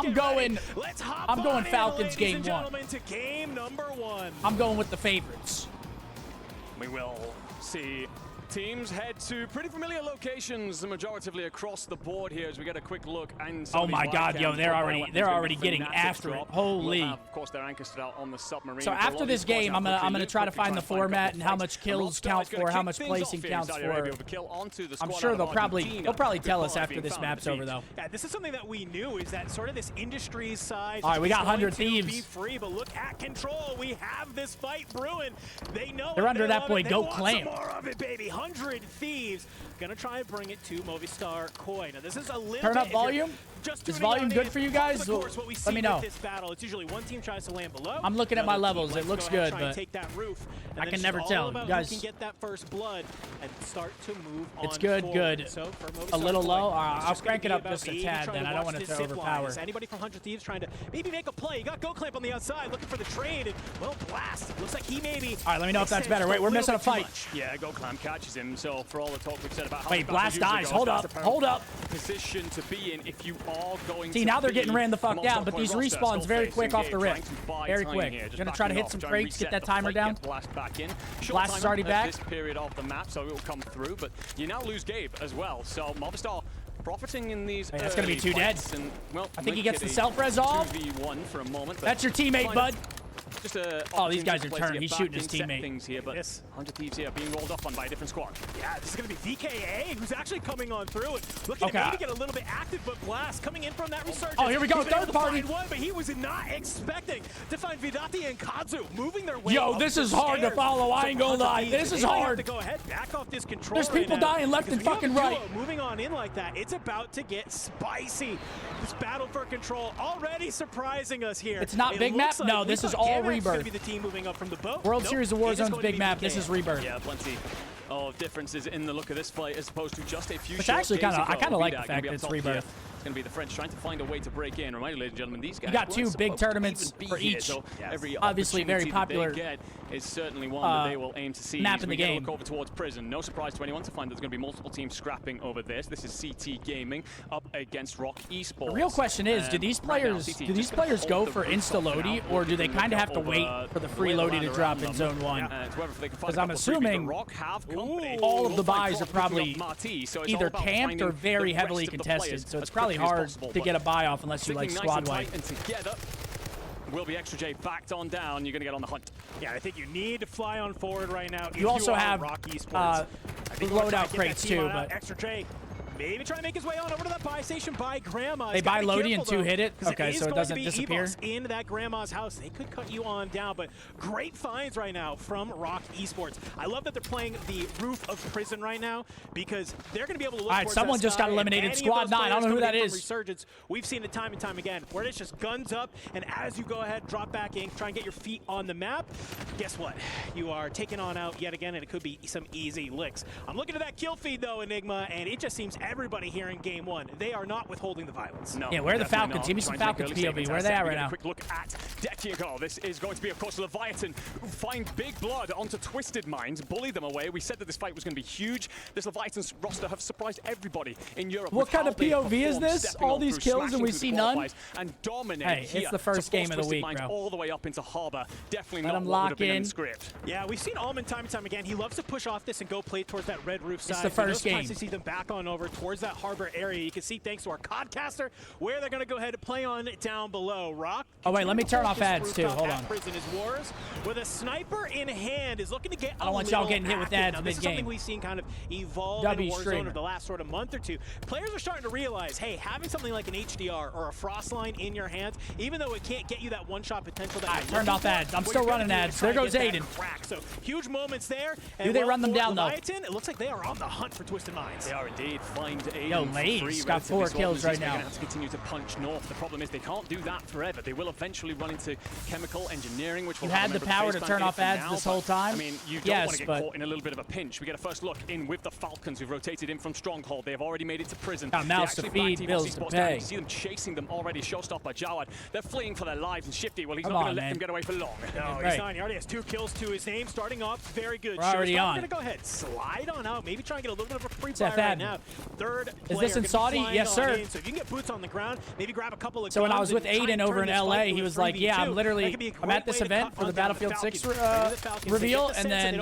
I'm going Falcons game one. To game number 1. I'm going with the favorites. We will see teams head to pretty familiar locations, majoritively across the board here, as we get a quick look. And oh my God, yo, they're already getting after it. Holy! Of course, their anchor stood out on the submarine. So after this game, I'm gonna try to find the format and how much kills count for, how much placing counts for. I'm sure they'll probably tell us after this map's over, though. Yeah, this is something that we knew, is that sort of this industry size. All right, we got 100 Thieves. Be free, but look at Control. We have this fight brewing. They know they're under that point. Go Clamp. More of it, baby. 100 Thieves. Gonna try and bring it to Movistar Koi. Now this is a little turn up volume. Is volume good for you guys? Let me know. This battle, it's usually one team tries to land below. I'm looking at my levels. It looks good, but take that roof, I can never tell. You guys can get that first blood and start to move on. It's good, forward. good. So a little low. I'll crank it up just a tad. Then I don't want it to overpower. Anybody from 100 Thieves trying to maybe make a play? You got Go Clamp on the outside, looking for the trade. And, well, Blast. Looks like he maybe. All right, let me know if that's better. Wait, we're missing a fight. Yeah, Go Clamp catches him. So for all the talk we've said about how wait, Blast dies. Hold up. Hold up. Position to be in if you are going. See, now they're getting ran the fuck down, but these respawns very quick off the rip. Very quick. Gonna try to hit some crates, get that timer down. Blast back in. Blast is already back. This period of the map, so it will come through, but you now lose Gabe as well. So Movistar profiting in these. Wait, that's gonna be 2 dead. And, well, I think he gets the self-res off. 2v1 for a moment. That's your teammate, bud. Just a oh, these guys are turned. He's shooting his teammate. Things here, but 100 Thieves here being rolled up on by a different squad. Yeah, this is going to be VKA, who's actually coming on through and looking to maybe get a little bit active, but Blast coming in from that Resurgence. Oh, here we go, third party. One, but he was not expecting to find Vidati and Kazu moving their way. Yo, this is hard to follow. I ain't gonna lie. This is hard. To go ahead, back off this control. There's people dying left and fucking right. Moving on in like that, it's about to get spicy. This battle for control already surprising us here. It's not big map. No, this is all Rebirth. Be the team moving up from the boat. World Series of Warzone's big map. This is Rebirth. Yeah, plenty of differences in the look of this fight as opposed to just a few. Which actually I kind of like the fact that it's Rebirth. It's going to be the French trying to find a way to break in. Reminder, ladies and gentlemen, these guys. You got 2 big tournaments for each. So every obviously very popular. Get is certainly one that they will aim to see. Map in the game. Look over towards Prison. No surprise to anyone to find there's going to be multiple teams scrapping over this. This is CT Gaming up against Rock Esports. The real question is, do these players go for insta loady, or do they kind of have to wait for the free loady to drop in Zone 1? Because I'm assuming all of the buys are probably either camped or very heavily contested, so it's probably hard to get a buy off unless you like squad wipe. Will be Extra J backed on down. You're going to get on the hunt. Yeah, I think you need to fly on forward right now. You also have loadout crates too, but Extra J maybe trying to make his way on over to that buy station by Grandma. They buy Lodi and 2 hit it? Okay, so it doesn't disappear? In that Grandma's house. They could cut you on down, but great finds right now from Rock Esports. I love that they're playing the roof of Prison right now because they're going to be able to look all right, someone just got eliminated. Squad 9. I don't know who that is. Resurgence. We've seen it time and time again where it's just guns up, and as you go ahead, drop back in, try and get your feet on the map, guess what? You are taken on out yet again, and it could be some easy licks. I'm looking at that kill feed, though, Enigma, and it just seems everybody here in game 1, they are not withholding the violence. No, yeah, where are the Falcons? Give me some Falcons POV. Where are they at right now? Quick look at Dekiago. This is going to be, of course, Leviathan who find Big Blood onto Twisted Minds, bully them away. We said that this fight was going to be huge. This Leviathan's roster have surprised everybody in Europe. What kind of POV is this? All these kills and we see none? And dominate. Hey, it's the first game of the week, bro. All the way up into Harbor. Definitely not what would have been in the script. Yeah, we've seen Almond time and time again. He loves to push off this and go play towards that red roof side. It's the first game. You see them back on over towards that Harbor area. You can see, thanks to our Codcaster, where they're going to go ahead and play on down below. Rock. Oh, wait, let me turn off ads, too. Hold on. Prison is Wars, with a sniper in hand, is looking to get I don't want y'all getting hit with ads mid-game. This is something we've seen kind of evolve in Warzone over the last sort of month or two. Players are starting to realize, hey, having something like an HDR or a Frostline in your hands, even though it can't get you that one-shot potential that I turned off ads. I'm still running ads. There goes Aydan. So huge moments there. Do they run them down, though? It looks like they are on the hunt for Twisted Minds. They are indeed. Find Aydan. Yo, Lane's got 4 kills right now. They're going to have to continue to punch north. The problem is they can't do that forever. They will eventually run into into chemical engineering, which will You had the power to turn off ads this whole time. I mean, you don't want to get caught in a little bit of a pinch. We get a first look in with the Falcons, who've rotated in from Stronghold. They have already made it to prison. Got mouths to feed, bills to pay. You see them chasing them already. Showstopper Jawad. They're fleeing for their lives, and Shifty, well, he's not going to let them get away for long. No, he's not. He already has 2 kills to his name. Starting off very good. We're already on. We're going to go ahead, slide on out, maybe try and get a little bit of a free fire that right now. Third Is this in Saudi? Yes, sir. So if you can get boots on the ground, maybe grab a couple of So when I guns was with and try Aydan and over turn in this LA, fight he into was a like, yeah, 3v2. I'm at this event for the Battlefield 6 reveal, and then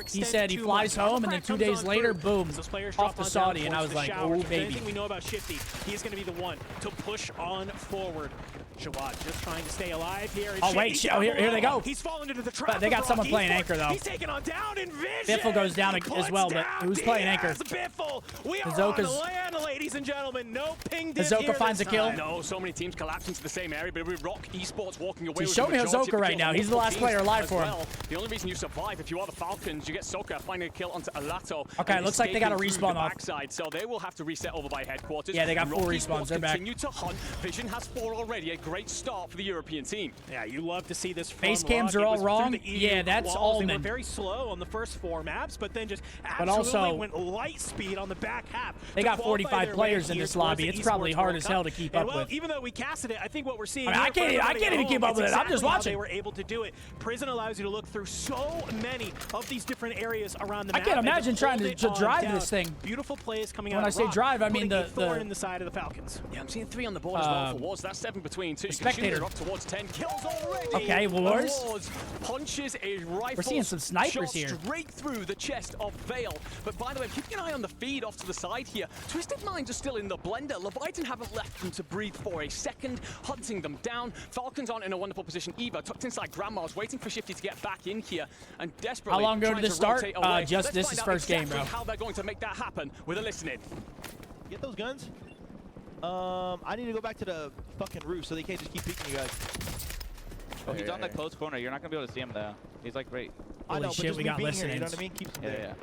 he said he flies home, and then 2 days later, boom, off to Saudi, and I was like, oh, baby. Anything we know about Shifty, he's going to be the one to push on forward. JoeWo just trying to stay alive here. Oh, wait, here they go. He's fallen into the trap. But they got someone playing anchor, though. He's taking on down in vision. Biffle goes down as well, but who's playing anchor? Biffle. We are Hisoka's on the land, ladies and gentlemen. No ping dip Hisoka finds a kill. No, so many teams collapse into the same area, but with Rock Esports walking away with show me Hisoka right now. He's the last player alive for him. The only reason you survive, if you are the Falcons, you get Soka finding a kill onto Alato. Okay, it looks like they got a respawn off. Backside, so they will have to reset over by headquarters. Yeah, they got 4 respawns. They're back. Continue to hunt. Vision has 4 already. A great start for the European team. Yeah, you love to see this. Base cams are all wrong. Yeah, that's all. They were very slow on the first 4 maps, but then just absolutely also went light speed on the back half. They got 45 players in this lobby. It's probably hard as hell to keep up with. Even though we casted it, I think what we're seeing. I can't even keep up with it. I'm just watching. They were able to do it. Prison allows you to look through so many of these different areas around the map. I can't imagine trying to drive this thing. Beautiful plays coming out. When I say drive, I mean the thorn in the side of the Falcons. Yeah, I'm seeing 3 on the board as well for Wars. That's 7 between 2. Spectator Up towards 10 kills already. Okay, Wars. Punches a rifle. We're seeing some snipers here. Straight through the chest of Vale. But by the way, keeping an eye on the feed off to the side here. Twisted Minds are still in the blender. Leviathan haven't left them to breathe for a second, hunting them down. Falcons aren't in a wonderful position either. Tucked inside Grandma's, waiting for Shifty to get back in here, and desperately. How long ago did this start? Just this is first game, bro. How they're going to make that happen with a listening. Get those guns. I need to go back to the fucking roof so they can't just keep peeking you guys. Oh, he's on the close corner. You're not gonna be able to see him there. He's like right. I know, Holy shit, but just we me got being here, you know listenings. what I mean? Keeps them Yeah, there.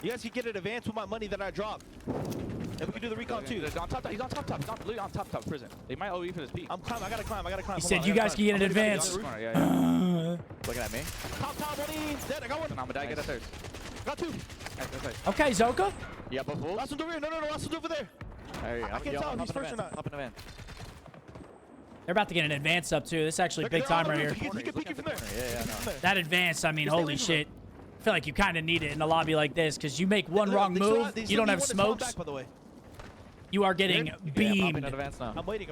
You guys can get an advance with my money that I dropped. And we can do the recon too. He's on top. He's on top. He's on top prison. They might OE for this peak. I'm climbing. I gotta climb. He said you guys can get an advance. Looking at me. Top, one in. Dead. I got one. I'm gonna die. Get a third. Got 2. Okay, Zoka. Yeah, Biffle. Last one's over here. No. Last one's over there. I can't tell if he's first or not. Hop in the van. They're about to get an advance up too. This is actually big time right here. He can peek you from there. Yeah, no. That advance, I mean, holy shit. I feel like you kind of need it in a lobby like this because you make one wrong move, you don't have smokes, you are getting beamed. I'm waiting.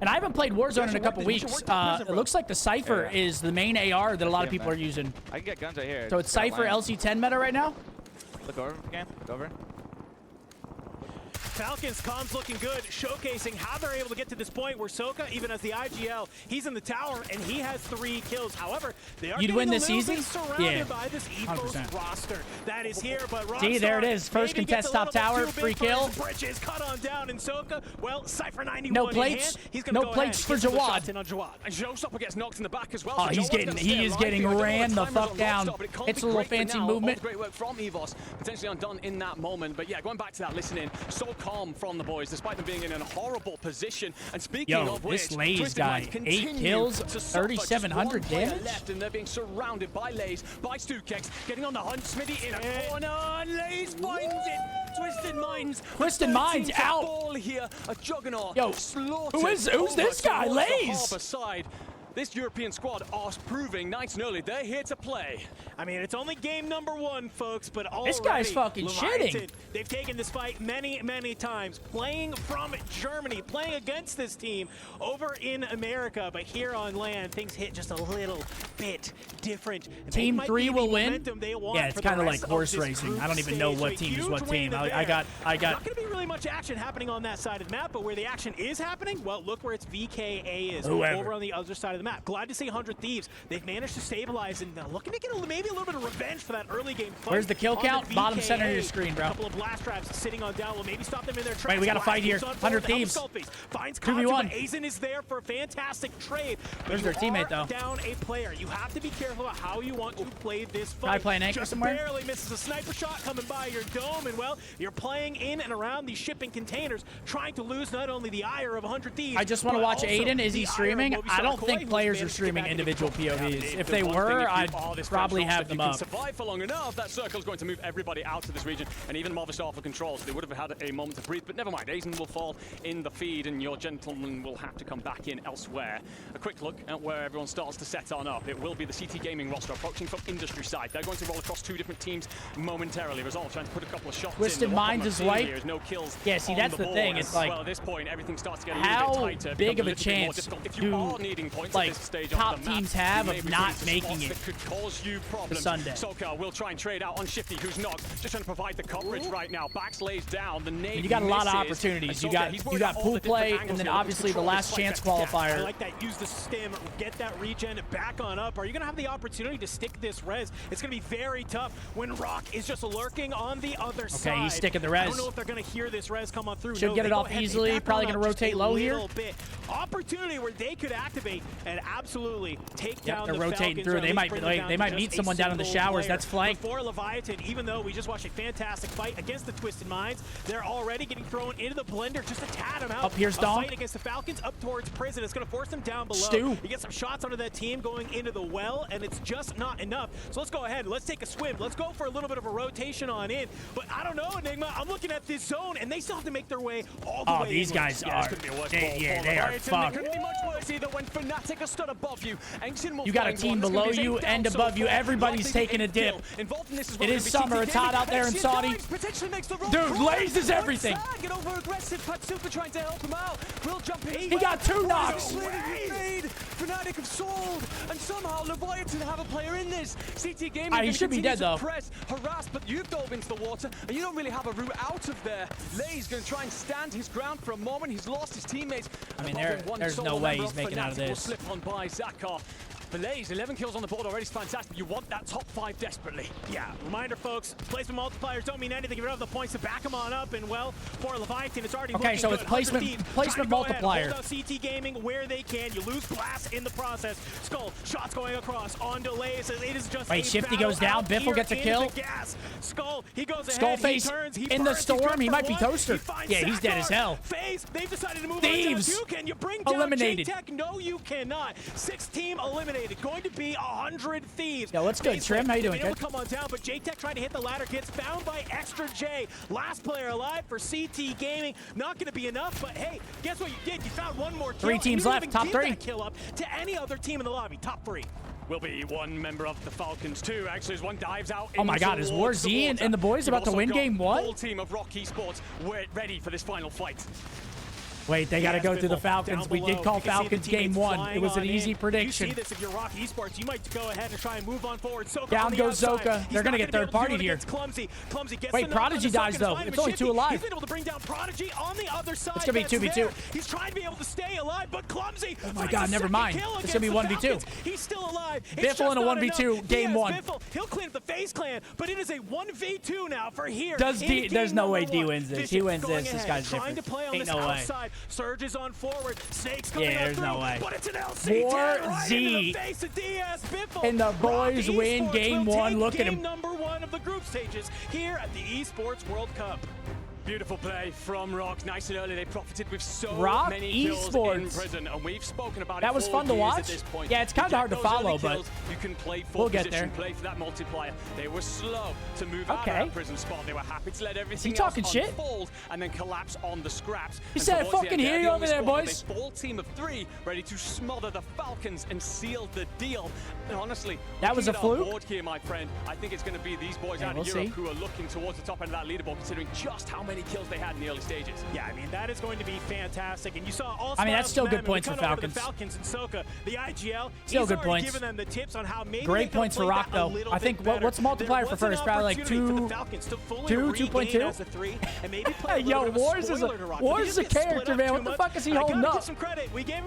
And I haven't played Warzone in a couple weeks. It looks like the Cypher is the main AR that a lot of people are using. I can get guns right here. So it's Cypher LC10 meta right now? Look over again. Go over. Falcons comms looking good, showcasing how they're able to get to this point where Soka even has the IGL. He's in the tower and he has 3 kills. However, they are You'd win this easy? easy? Surrounded by this EVOS roster that is here. But Rockstar, see, there it is. First contest top tower, free kill. Bridges cut on down, and Soka, well, Cypher 91 no plates. He's gonna no plates for JoeWo. And Showstopper gets knocked in the back as well. Oh, so he is getting ran the fuck down. It's a little fancy movement. Great work from EVOS, potentially undone in that moment. But yeah, going back to that listening, so calm from the boys, despite them being in a horrible position. And speaking of which, this Lays guy, 8 kills, 3,700 damage. Left, and they're being surrounded by Lays, by Stukeks, getting on the hunt. Smitty in a corner, and Lays finds it. Twisted Minds out. Ball here, a juggernaut. Yo, who's this guy? Lays. This European squad are proving nice and early they're here to play. I mean, it's only game number 1, folks, but already this guy's fucking shitting. They've taken this fight many, many times, playing from Germany, playing against this team over in America, but here on land, things hit just a little bit different. Team 3 will win. Yeah, it's kind of like horse racing. I don't even know what team is what team. I got. Not going to be really much action happening on that side of the map, but where the action is happening, well, look where its VKA is over on the other side of the map. map. Glad to see 100 Thieves. They've managed to stabilize and looking to get maybe a little bit of revenge for that early game fight. Where's the kill count? Bottom center of your screen, bro. A couple of blast traps sitting on down will maybe stop them in their tracks. Wait, we got to fight here. 100 Thieves. Finds 2v1. Aydan is there for a fantastic trade. Where's their teammate, though? Down a player. You have to be careful about how you want to play this fight. Guy playing anchor Just somewhere? barely misses a sniper shot coming by your dome, and well, you're playing in and around these shipping containers, trying to lose not only the ire of 100 Thieves. I just want to watch Aydan. Is he streaming? I don't think players are streaming individual POVs. If they were, I'd probably have them up. Survive for long enough, that circle's going to move everybody out of this region, and even Mazrah for control, so they would have had a moment to breathe, but never mind. Aydan will fall in the feed, and your gentleman will have to come back in elsewhere. A quick look at where everyone starts to set on up. It will be the CT Gaming roster approaching from industry side. They're going to roll across two different teams momentarily. Resolve trying to put a couple of shots Twisted in. Minds is white. No kills. Yeah, see, that's the thing. It's like, well, at this point, everything starts to get a how little bit tighter. big of a chance do like top teams have of not making it that could cause you problems. Sunday? Hisoka will try and trade out on Shifty, who's knocked. Just trying to provide the coverage right now. Bax lays down. The nade you got a lot of misses. opportunities. You Hisoka, got pool play, and then obviously the last chance qualifier. I like that. Use the stim, get that regen back on up. Are you going to have the opportunity to stick this res? It's going to be very tough when Rock is just lurking on the other side. Okay, he's sticking the res. I don't know if they're going to hear this res come on through. Should get it off easily. Probably going to rotate low here. Opportunity where they could activate and absolutely take down the they're rotating Falcons, through. They might meet someone down in the showers. That's flank. For Leviathan, even though we just watched a fantastic fight against the Twisted Minds, they're already getting thrown into the blender just to tat them out. Up here's Donk. Fight against the Falcons up towards prison. It's going to force them down below. Stu. You get some shots onto that team going into the well, and it's just not enough. So let's go ahead. Let's take a swim. Let's go for a little bit of a rotation on in. But I don't know, Enigma. I'm looking at this zone, and they still have to make their way all the way. Oh, these guys are. They are fucked. Couldn't be much worse either when Fnatic are stood above you. You got a team below you and above you. Everybody's taking a dip. It is summer. It's hot out there in Saudi. Dude, lasers everything. Trying to help him out. Will jump in. He got 2 knocks. Fnatic have sold, and somehow Leviathan have a player in this. CT Gaming he should be dead though. Press, harass, but you've dove into the water, and you don't really have a route out of there. Lay's going to try and stand his ground for a moment. He's lost his teammates. I mean, there's no way he's making out of this. Will slip on by Zakar. Falaise, 11 kills on the board already is fantastic. You want that top 5 desperately. Yeah, reminder, folks, placement multipliers don't mean anything. You don't have the points to back them on up, and well, for Leviathan, it's already okay, so good. it's placement multiplier. Hold out CT Gaming where they can. You lose blast in the process. Skull, shots going across on delays. It is just wait, Shifty goes down. Biffle gets a kill. Skull, he goes ahead. Skullface he turns, he in burns, the storm. He might be toaster. Yeah, he's dead as hell. FaZe, they've decided to move Thieves. on. Can you bring down eliminated. J-Tech? No, you cannot. 6 team eliminated. Going to be 100 Thieves. Yo, what's good, Trim? How you doing? Good. Come on down, but J-Tech trying to hit the ladder, gets found by Extra J. Last player alive for CT Gaming. Not going to be enough, but hey, guess what you did? You found one more kill. 3 teams left, top 3. Kill up to any other team in the lobby, top 3. Will be one member of the Falcons too. Actually, as one dives out. Oh my God, is WarZ and the boys about to win game 1? Whole team of Rock Esports ready for this final fight. Wait, they got to go through the Falcons. We did call Falcons game 1. It was an easy prediction. You see this if you're Rock Esports, you might go ahead and try and move on forward. Soka down goes Zoka. They're going to get third party here. Cloakzy gets wait, Prodigy dies though. It's only 2 alive. He's been able to bring down Prodigy on the other side. It's going to be 2v2. He's trying to be able to stay alive, but Cloakzy. Oh my God, never mind. It's going to be 1v2. He's still alive. Biffle in a 1v2, game 1. He'll clean up the FaZe clan, but it is a 1v2 now for here. There's no way D wins this. He wins this. This guy's trying different. To play on Ain't this no way. outside. Surges on forward. Snakes coming there's through, no way. But it's an LC WarZ right and the boys win game 1. Look at him. Game number 1 of the group stages here at the Esports World Cup. Beautiful play from Rock. Nice and early. They profited with so Rock many kills Esports. in prison, and we've spoken about that it was for fun to years watch. at this point. Yeah, it's kind of hard to follow, but you can play for we'll get position, there. play for that multiplier. They were slow to move out of that prison spot. They were happy to let everything else unfold and then collapse on the scraps. He said, "Fucking hear you over there, boys." A full team of 3 ready to smother the Falcons and seal the deal. And honestly, that was a fluke. Board here, my friend. I think it's going to be these boys out of Europe who are looking towards the top end of that leaderboard, considering just how many kills they had in the early stages. Yeah, I mean, that is going to be fantastic. And you saw all that's still good points for Falcons. Falcons. And Soka, the IGL, still good points. Giving them the tips on how maybe great points for Rock, though. I think, what's the multiplier for first? Probably like 2.2? Hey, yo, WarZ is a character, man. What the fuck is he holding up?